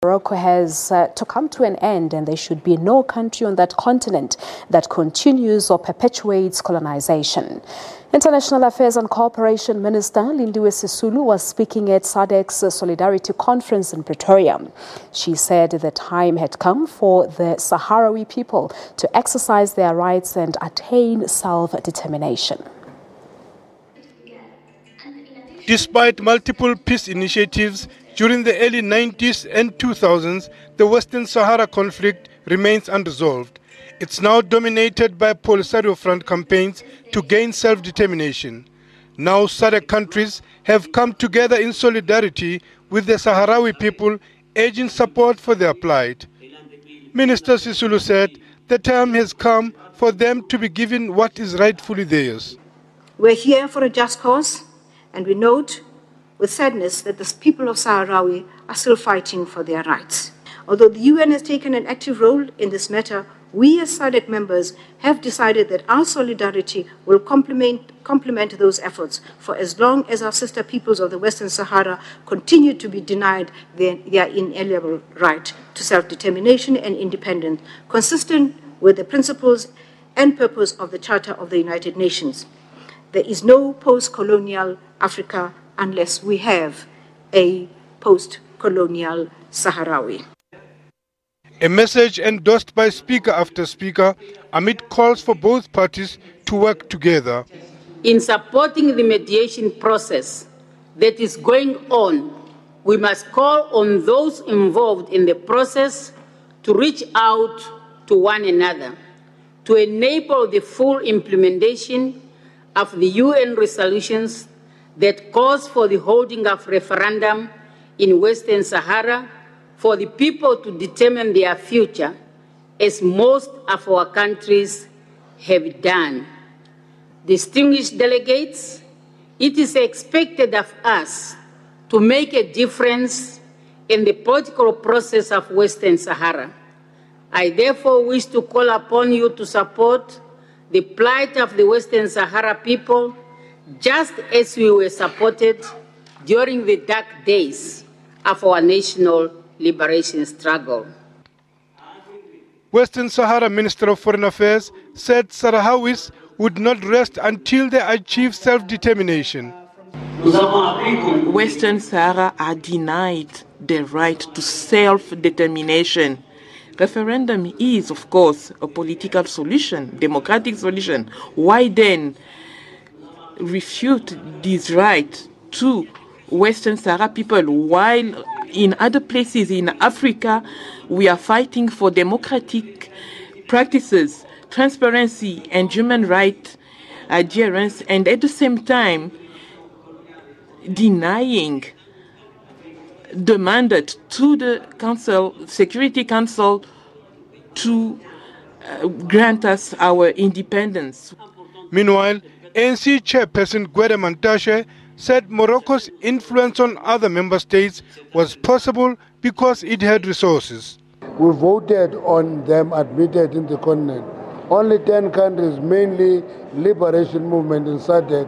Morocco has to come to an end, and there should be no country on that continent that continues or perpetuates colonization. International Affairs and Cooperation Minister Lindiwe Sisulu was speaking at SADC's Solidarity Conference in Pretoria. She said the time had come for the Saharawi people to exercise their rights and attain self-determination. Despite multiple peace initiatives during the early 90s and 2000s, the Western Sahara conflict remains unresolved. It's now dominated by Polisario Front campaigns to gain self-determination. Now SADC countries have come together in solidarity with the Saharawi people, urging support for their plight. Minister Sisulu said the time has come for them to be given what is rightfully theirs. We're here for a just cause, and we note with sadness that the people of Saharawi are still fighting for their rights. Although the UN has taken an active role in this matter, we as SADC members have decided that our solidarity will complement those efforts for as long as our sister peoples of the Western Sahara continue to be denied their inalienable right to self-determination and independence, consistent with the principles and purpose of the Charter of the United Nations. There is no post-colonial Africa unless we have a post-colonial Saharawi. A message endorsed by speaker after speaker amid calls for both parties to work together. In supporting the mediation process that is going on, we must call on those involved in the process to reach out to one another to enable the full implementation of the UN resolutions that calls for the holding of referendum in Western Sahara for the people to determine their future, as most of our countries have done. Distinguished delegates, it is expected of us to make a difference in the political process of Western Sahara. I therefore wish to call upon you to support the plight of the Western Sahara people, just as we were supported during the dark days of our national liberation struggle. Western Sahara Minister of Foreign Affairs said Sahrawis would not rest until they achieve self-determination. Western Sahara are denied the right to self-determination. Referendum is, of course, a political solution, democratic solution. Why then refute this right to Western Sahara people while in other places in Africa we are fighting for democratic practices, transparency and human rights adherence, and at the same time denying the mandate to the Council, Security Council to grant us our independence. Meanwhile, ANC chairperson Gwede Mantashe said Morocco's influence on other member states was possible because it had resources. We voted on them admitted in the continent. Only 10 countries, mainly liberation movement in SADC,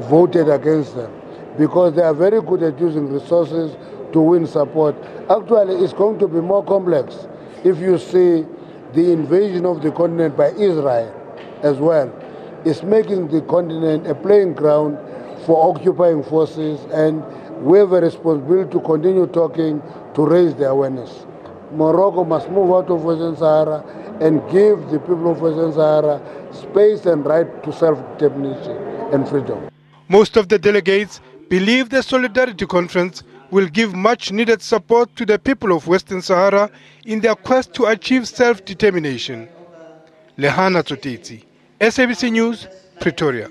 voted against them because they are very good at using resources to win support. Actually, it's going to be more complex if you see the invasion of the continent by Israel as well. It's making the continent a playing ground for occupying forces, and we have a responsibility to continue talking to raise the awareness. Morocco must move out of Western Sahara and give the people of Western Sahara space and right to self-determination and freedom. Most of the delegates believe the Solidarity Conference will give much-needed support to the people of Western Sahara in their quest to achieve self-determination. Lehana Tsotitsi, SABC News, Pretoria.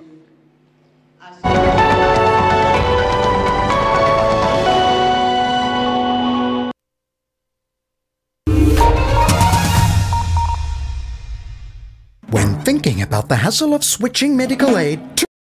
When thinking about the hassle of switching medical aid,